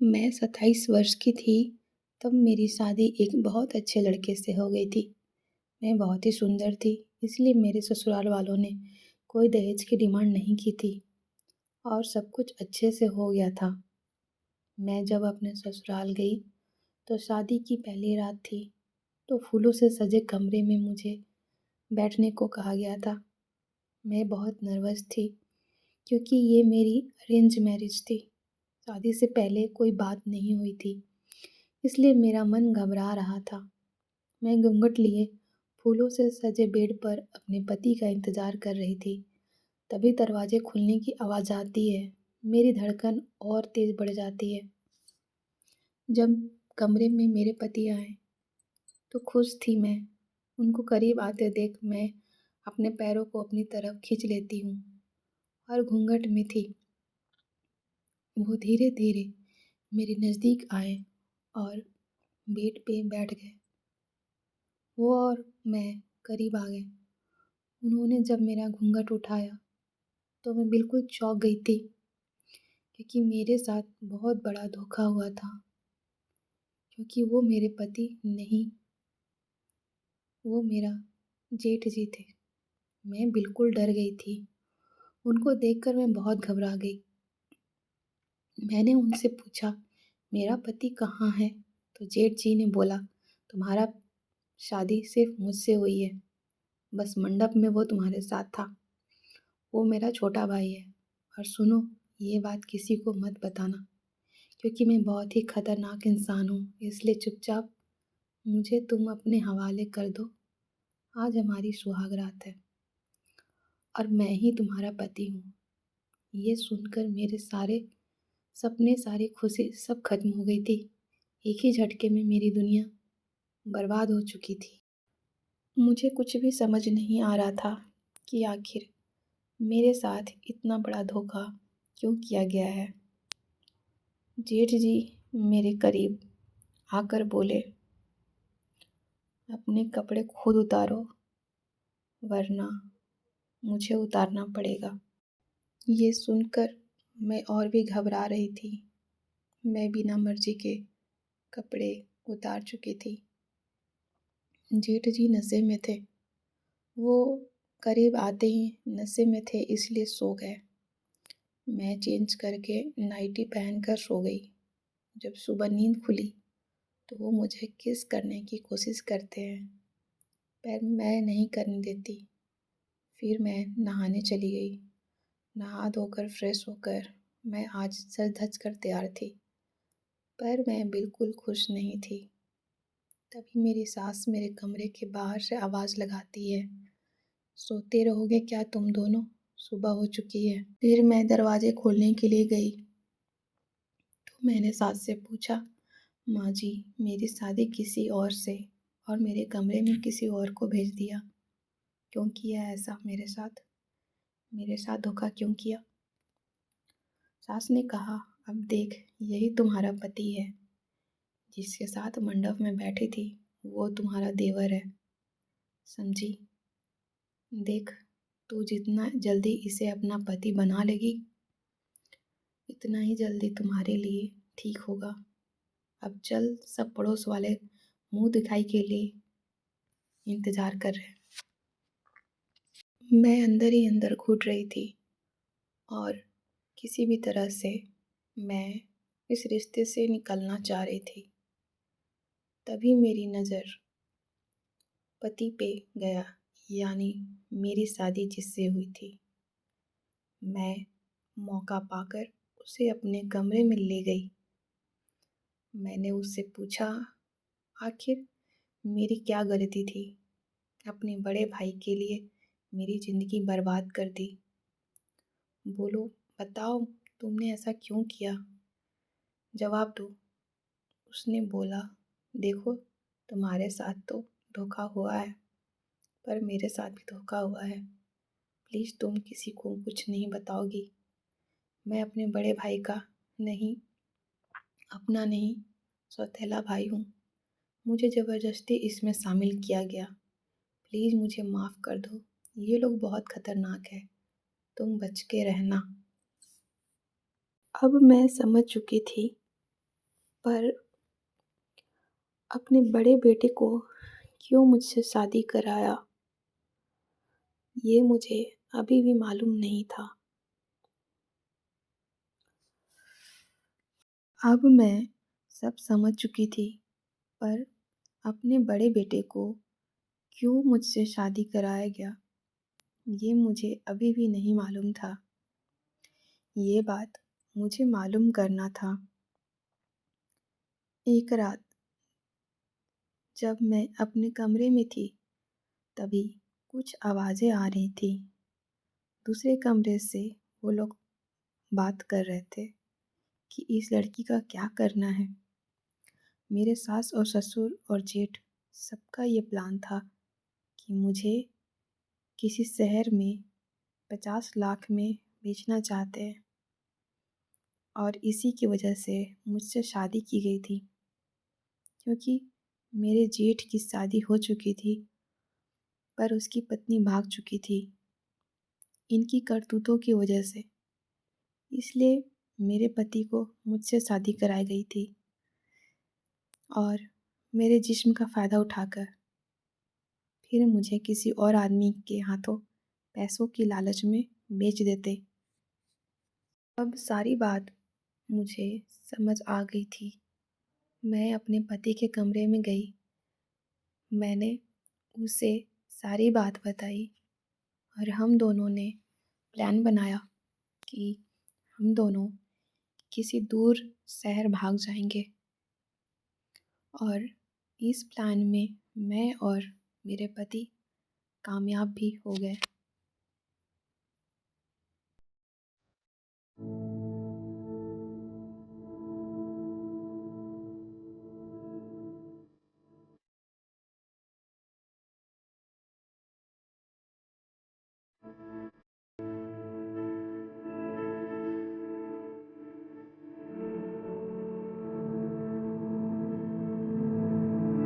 मैं 27 वर्ष की थी, तब मेरी शादी एक बहुत अच्छे लड़के से हो गई थी। मैं बहुत ही सुंदर थी, इसलिए मेरे ससुराल वालों ने कोई दहेज की डिमांड नहीं की थी और सब कुछ अच्छे से हो गया था। मैं जब अपने ससुराल गई, तो शादी की पहली रात थी, तो फूलों से सजे कमरे में मुझे बैठने को कहा गया था। मैं बहुत नर्वस थी, क्योंकि ये मेरी अरेंज मैरिज थी। शादी से पहले कोई बात नहीं हुई थी, इसलिए मेरा मन घबरा रहा था। मैं घूंघट लिए फूलों से सजे बेड पर अपने पति का इंतजार कर रही थी। तभी दरवाजे खुलने की आवाज़ आती है। मेरी धड़कन और तेज बढ़ जाती है। जब कमरे में मेरे पति आए, तो खुश थी मैं। उनको करीब आते देख मैं अपने पैरों को अपनी तरफ खींच लेती हूँ और घूंघट में थी। वो धीरे धीरे मेरे नज़दीक आए और बेड पे बैठ गए। वो और मैं करीब आ गए। उन्होंने जब मेरा घूंघट उठाया, तो मैं बिल्कुल चौंक गई थी, क्योंकि मेरे साथ बहुत बड़ा धोखा हुआ था। क्योंकि वो मेरे पति नहीं, वो मेरा जेठ जी थे। मैं बिल्कुल डर गई थी। उनको देखकर मैं बहुत घबरा गई। मैंने उनसे पूछा, मेरा पति कहाँ है? तो जेठ जी ने बोला, तुम्हारा शादी सिर्फ मुझसे हुई है, बस मंडप में वो तुम्हारे साथ था। वो मेरा छोटा भाई है। और सुनो, ये बात किसी को मत बताना, क्योंकि मैं बहुत ही खतरनाक इंसान हूँ, इसलिए चुपचाप मुझे तुम अपने हवाले कर दो। आज हमारी सुहाग रात है और मैं ही तुम्हारा पति हूँ। ये सुनकर मेरे सारे सपने, सारी खुशी सब खत्म हो गई थी। एक ही झटके में मेरी दुनिया बर्बाद हो चुकी थी। मुझे कुछ भी समझ नहीं आ रहा था कि आखिर मेरे साथ इतना बड़ा धोखा क्यों किया गया है। जेठ जी मेरे करीब आकर बोले, अपने कपड़े खुद उतारो, वरना मुझे उतारना पड़ेगा। ये सुनकर मैं और भी घबरा रही थी। मैं बिना मर्जी के कपड़े उतार चुकी थी। जेठ जी नशे में थे। वो करीब आते ही नशे में थे, इसलिए सो गए। मैं चेंज करके नाइटी पहनकर सो गई। जब सुबह नींद खुली, तो वो मुझे किस करने की कोशिश करते हैं, पर मैं नहीं करने देती। फिर मैं नहाने चली गई। नहा धोकर फ्रेश होकर मैं आज सज धज कर तैयार थी, पर मैं बिल्कुल खुश नहीं थी। तभी मेरी सास मेरे कमरे के बाहर से आवाज़ लगाती है, सोते रहोगे क्या तुम दोनों? सुबह हो चुकी है। फिर मैं दरवाजे खोलने के लिए गई, तो मैंने सास से पूछा, माँ जी, मेरी शादी किसी और से और मेरे कमरे में किसी और को भेज दिया। क्यों किया ऐसा मेरे साथ? मेरे साथ धोखा क्यों किया? सास ने कहा, अब देख, यही तुम्हारा पति है, जिसके साथ मंडप में बैठी थी, वो तुम्हारा देवर है। समझी? देख, तू जितना जल्दी इसे अपना पति बना लेगी, इतना ही जल्दी तुम्हारे लिए ठीक होगा। अब चल, सब पड़ोस वाले मुंह दिखाई के लिए इंतजार कर रहे। मैं अंदर ही अंदर घुट रही थी और किसी भी तरह से मैं इस रिश्ते से निकलना चाह रही थी। तभी मेरी नज़र पति पे गया, यानी मेरी शादी जिससे हुई थी। मैं मौका पाकर उसे अपने कमरे में ले गई। मैंने उससे पूछा, आखिर मेरी क्या गलती थी? अपने बड़े भाई के लिए मेरी ज़िंदगी बर्बाद कर दी। बोलो, बताओ, तुमने ऐसा क्यों किया? जवाब दो। उसने बोला, देखो, तुम्हारे साथ तो धोखा हुआ है, पर मेरे साथ भी धोखा हुआ है। प्लीज़ तुम किसी को कुछ नहीं बताओगी। मैं अपने बड़े भाई का नहीं, अपना नहीं, सौतेला भाई हूँ। मुझे ज़बरदस्ती इसमें शामिल किया गया। प्लीज़ मुझे माफ़ कर दो। ये लोग बहुत खतरनाक है, तुम बच के रहना। अब मैं समझ चुकी थी पर अपने बड़े बेटे को क्यों मुझसे शादी कराया, ये मुझे अभी भी मालूम नहीं था। अब मैं सब समझ चुकी थी, पर अपने बड़े बेटे को क्यों मुझसे शादी कराया गया, ये मुझे अभी भी नहीं मालूम था। ये बात मुझे मालूम करना था। एक रात जब मैं अपने कमरे में थी, तभी कुछ आवाज़ें आ रही थी। दूसरे कमरे से वो लोग बात कर रहे थे कि इस लड़की का क्या करना है। मेरे सास और ससुर और जेठ सबका ये प्लान था कि मुझे किसी शहर में 50 लाख में बेचना चाहते हैं और इसी की वजह से मुझसे शादी की गई थी, क्योंकि मेरे जेठ की शादी हो चुकी थी पर उसकी पत्नी भाग चुकी थी इनकी करतूतों की वजह से। इसलिए मेरे पति को मुझसे शादी कराई गई थी और मेरे जिस्म का फ़ायदा उठाकर फिर मुझे किसी और आदमी के हाथों पैसों की लालच में बेच देते। अब सारी बात मुझे समझ आ गई थी। मैं अपने पति के कमरे में गई। मैंने उसे सारी बात बताई और हम दोनों ने प्लान बनाया कि हम दोनों किसी दूर शहर भाग जाएंगे और इस प्लान में मैं और मेरे पति कामयाब भी हो गए।